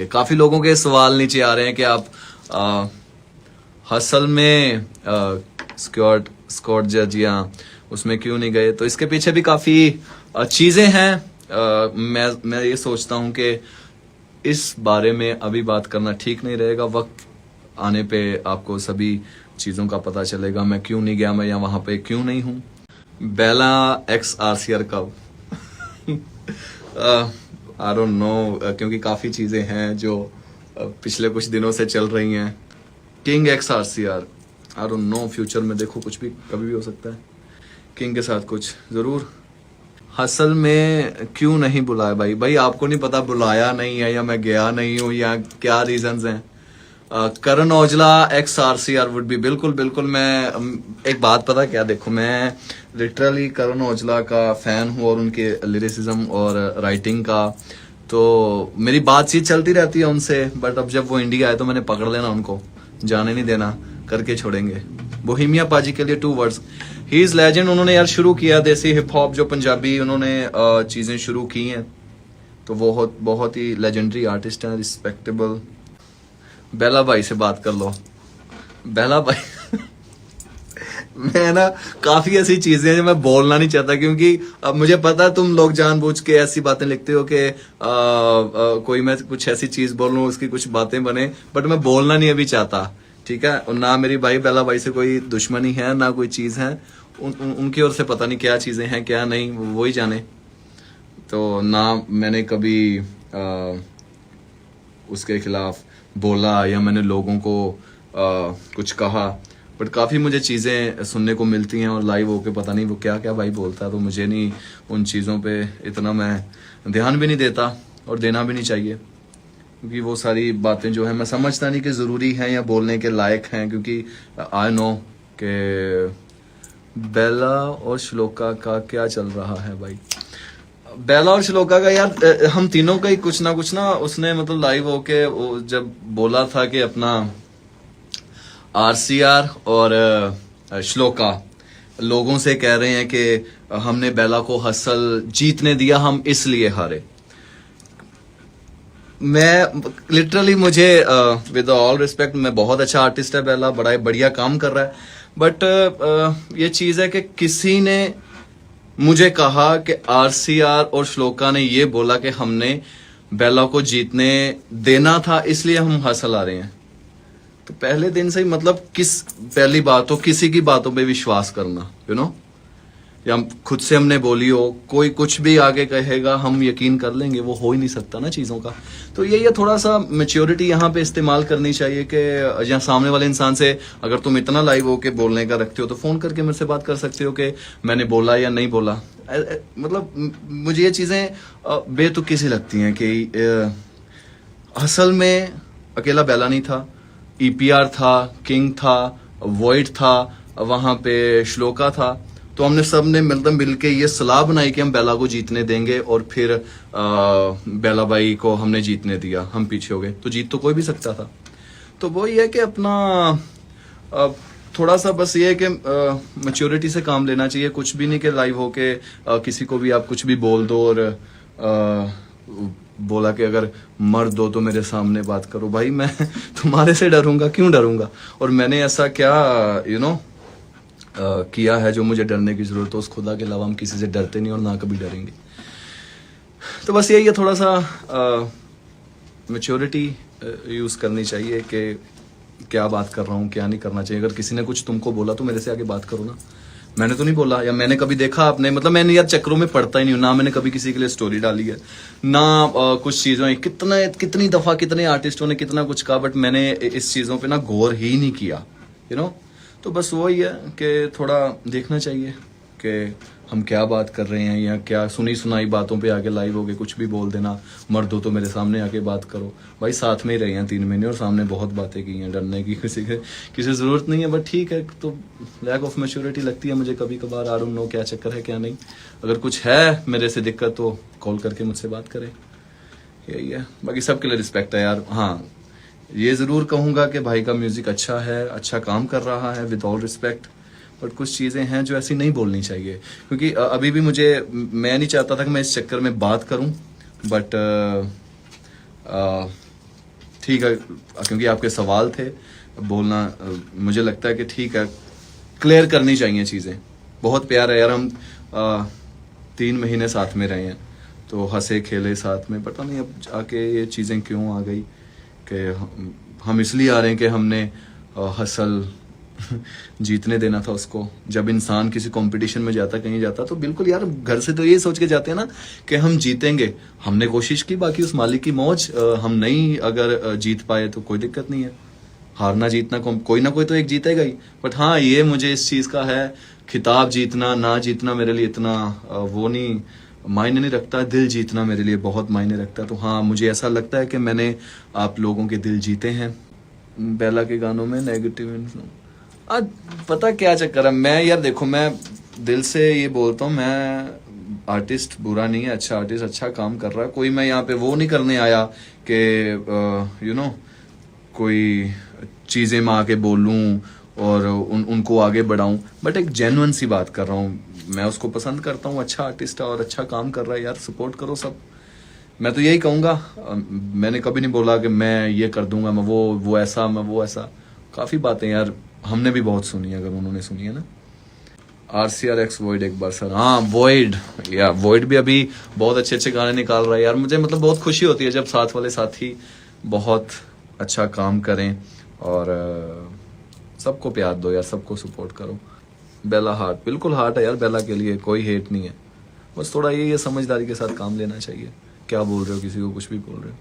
काफी लोगों के सवाल नीचे आ रहे हैं कि आप हसल में स्कॉट जज या उसमें क्यों नहीं गए। तो इसके पीछे भी काफी चीजें हैं। मैं ये सोचता हूं कि इस बारे में अभी बात करना ठीक नहीं रहेगा। वक्त आने पे आपको सभी चीजों का पता चलेगा मैं क्यों नहीं गया, मैं या वहां पे क्यों नहीं हूं। बेला एक्स आरसीआर कब आई डोंट नो, क्योंकि काफी चीजें हैं जो पिछले कुछ दिनों से चल रही हैं। King x RCR I don't know, future में देखो कुछ भी कभी भी हो सकता है। किंग के साथ कुछ जरूर। हसल में क्यों नहीं बुलाया भाई आपको नहीं पता बुलाया नहीं है या मैं गया नहीं हूं या क्या रीजंस हैं। Karan Aujla X RCR would be बिल्कुल। मैं एक बात पता क्या, देखो मैं लिटरली करण औजला का फैन हूँ और उनके लिरिसिज्म और राइटिंग का, तो मेरी बातचीत चलती रहती है उनसे। बट अब जब वो इंडिया आए तो मैंने पकड़ लेना, उनको जाने नहीं देना, करके छोड़ेंगे। बोहेमिया पाजी के लिए 2 वर्ड्स, ही इज लेजेंड। उन्होंने यार शुरू किया देसी हिप हॉप, जो पंजाबी उन्होंने चीजें शुरू की हैं, तो बहुत ही लेजेंडरी आर्टिस्ट हैं, रिस्पेक्टेबल। बेला भाई से बात कर लो। बेला भाई मैं ना काफी ऐसी चीजें हैं जो मैं बोलना नहीं चाहता, क्योंकि अब मुझे पता है तुम लोग जानबूझ के ऐसी बातें लिखते हो कि कोई मैं कुछ ऐसी चीज बोलूं उसकी कुछ बातें बने, बट मैं बोलना नहीं अभी चाहता, ठीक है। और ना मेरी भाई बेला भाई से कोई दुश्मनी है ना कोई चीज है, उनकी ओर से पता नहीं क्या चीजें हैं क्या नहीं, वो ही जाने। तो ना मैंने कभी उसके खिलाफ बोला या मैंने लोगों को कुछ कहा, बट काफ़ी मुझे चीज़ें सुनने को मिलती हैं और लाइव होके पता नहीं वो क्या क्या भाई बोलता है। तो मुझे नहीं उन चीज़ों पे इतना मैं ध्यान भी नहीं देता और देना भी नहीं चाहिए, क्योंकि वो सारी बातें जो है मैं समझता नहीं कि ज़रूरी हैं या बोलने के लायक हैं। क्योंकि आई नो कि बेला और श्लोका का क्या चल रहा है भाई। बेला और श्लोका का यार हम तीनों का ही कुछ ना उसने मतलब लाइव होके जब बोला था कि अपना आरसीआर और श्लोका लोगों से कह रहे हैं कि हमने बेला को हसल जीतने दिया, हम इसलिए हारे। मैं लिटरली मुझे विद ऑल रिस्पेक्ट, मैं बहुत अच्छा आर्टिस्ट है बेला, बड़ा बढ़िया काम कर रहा है, बट ये चीज है कि किसी ने मुझे कहा कि आरसीआर और श्लोका ने ये बोला कि हमने बेला को जीतने देना था इसलिए हम हसल आ रहे हैं। तो पहले दिन से ही मतलब पहली बात तो किसी की बातों पे विश्वास करना, यू नो, या खुद से हमने बोली हो, कोई कुछ भी आगे कहेगा हम यकीन कर लेंगे, वो हो ही नहीं सकता ना चीज़ों का। तो ये थोड़ा सा मैच्योरिटी यहाँ पे इस्तेमाल करनी चाहिए कि या सामने वाले इंसान से अगर तुम इतना लाइव होके बोलने का रखते हो तो फ़ोन करके मेरे से बात कर सकते हो कि मैंने बोला या नहीं बोला। मतलब मुझे ये चीज़ें बेतुकी सी लगती हैं कि असल में अकेला बेला नहीं था, ईपीआर था, किंग था, वॉइड था, वहाँ पे श्लोका था। तो हमने सब ने मतलब मिलके ये सलाह बनाई कि हम बेला को जीतने देंगे और फिर बेला भाई को हमने जीतने दिया, हम पीछे हो गए। तो जीत तो कोई भी सकता था। तो वो ये है कि अपना थोड़ा सा बस ये है कि मैच्योरिटी से काम लेना चाहिए। कुछ भी नहीं कि लाइव होके किसी को भी आप कुछ भी बोल दो और बोला कि अगर मर्द हो तो मेरे सामने बात करो। भाई मैं तुम्हारे से डरूंगा, क्यों डरूंगा? और मैंने ऐसा क्या यू नो किया है जो मुझे डरने की जरूरत हो? उस खुदा के अलावा हम किसी से डरते नहीं और ना कभी डरेंगे। तो बस यही है, थोड़ा सा मैच्योरिटी यूज करनी चाहिए कि क्या बात कर रहा हूँ क्या नहीं करना चाहिए। अगर किसी ने कुछ तुमको बोला तो मेरे से आगे बात करो ना। मैंने तो नहीं बोला, या मैंने कभी देखा आपने, मतलब मैंने यार चक्रों में पड़ता ही नहीं हूँ ना। मैंने कभी किसी के लिए स्टोरी डाली है ना कुछ चीज़ों, कितनी दफ़ा कितने आर्टिस्टों ने कितना कुछ कहा, बट मैंने इस चीज़ों पे ना गौर ही नहीं किया, यू नो। तो बस वही है कि थोड़ा देखना चाहिए कि हम क्या बात कर रहे हैं, या क्या सुनी सुनाई बातों पे आके लाइव होके कुछ भी बोल देना। मर्द हो तो मेरे सामने आके बात करो। भाई साथ में ही रहे हैं 3 महीने और सामने बहुत बातें की हैं, डरने की किसी ज़रूरत नहीं है। बट ठीक है, तो लैक ऑफ मैच्योरिटी लगती है मुझे कभी कभार। आई डोंट नो क्या चक्कर है क्या नहीं। अगर कुछ है मेरे से दिक्कत तो कॉल करके मुझसे बात करें, यही है। बाकी सबके लिए रिस्पेक्ट है यार। हाँ, ये ज़रूर कहूँगा कि भाई का म्यूज़िक अच्छा है, अच्छा काम कर रहा है, विद ऑल रिस्पेक्ट। बट कुछ चीज़ें हैं जो ऐसी नहीं बोलनी चाहिए, क्योंकि अभी भी मैं नहीं चाहता था कि मैं इस चक्कर में बात करूं, बट ठीक है, क्योंकि आपके सवाल थे बोलना, मुझे लगता है कि ठीक है, क्लियर करनी चाहिए चीज़ें। बहुत प्यार है यार, हम 3 महीने साथ में रहे हैं, तो हंसे खेले साथ में, पता नहीं अब आके ये चीज़ें क्यों आ गई कि हम इसलिए आ रहे हैं कि हमने हसल जीतने देना था उसको। जब इंसान किसी कंपटीशन में जाता, कहीं जाता, तो बिल्कुल यार घर से तो ये सोच के जाते हैं ना कि हम जीतेंगे। हमने कोशिश की, बाकी उस मालिक की मौज। हम नहीं अगर जीत पाए तो कोई दिक्कत नहीं है, हारना जीतना कोई ना कोई तो एक जीतेगा ही। बट हाँ, ये मुझे इस चीज़ का है, खिताब जीतना ना जीतना मेरे लिए इतना वो नहीं मायने नहीं रखता, दिल जीतना मेरे लिए बहुत मायने रखता है। तो हाँ, मुझे ऐसा लगता है कि मैंने आप लोगों के दिल जीते हैं। बेला के गानों में नेगेटिव आज पता क्या चक्कर है, मैं यार देखो, मैं दिल से ये बोलता हूँ, मैं आर्टिस्ट बुरा नहीं है, अच्छा आर्टिस्ट अच्छा काम कर रहा है, कोई मैं यहाँ पे वो नहीं करने आया कि कोई चीज़ें मैं आके बोलूँ और उनको आगे बढ़ाऊँ, बट एक जेन्युइन सी बात कर रहा हूँ। मैं उसको पसंद करता हूँ, अच्छा आर्टिस्ट है और अच्छा काम कर रहा है, यार सपोर्ट करो सब। मैं तो यही कहूँगा, मैंने कभी नहीं बोला कि मैं ये कर दूंगा, मैं वो ऐसा, मैं वो ऐसा। काफ़ी बातें यार हमने भी बहुत सुनी है, अगर उन्होंने सुनी है ना। RCRX वॉइड एक बार सर, हाँ वॉइड, या वॉइड भी अभी बहुत अच्छे अच्छे गाने निकाल रहा है यार। मुझे मतलब बहुत खुशी होती है जब साथ वाले साथी बहुत अच्छा काम करें, और सबको प्यार दो यार, सबको सपोर्ट करो। बेला हार्ट, बिल्कुल हार्ट है यार बेला के लिए, कोई हेट नहीं है, बस थोड़ा ये समझदारी के साथ काम लेना चाहिए। क्या बोल रहे हो, किसी को कुछ भी बोल रहे हो।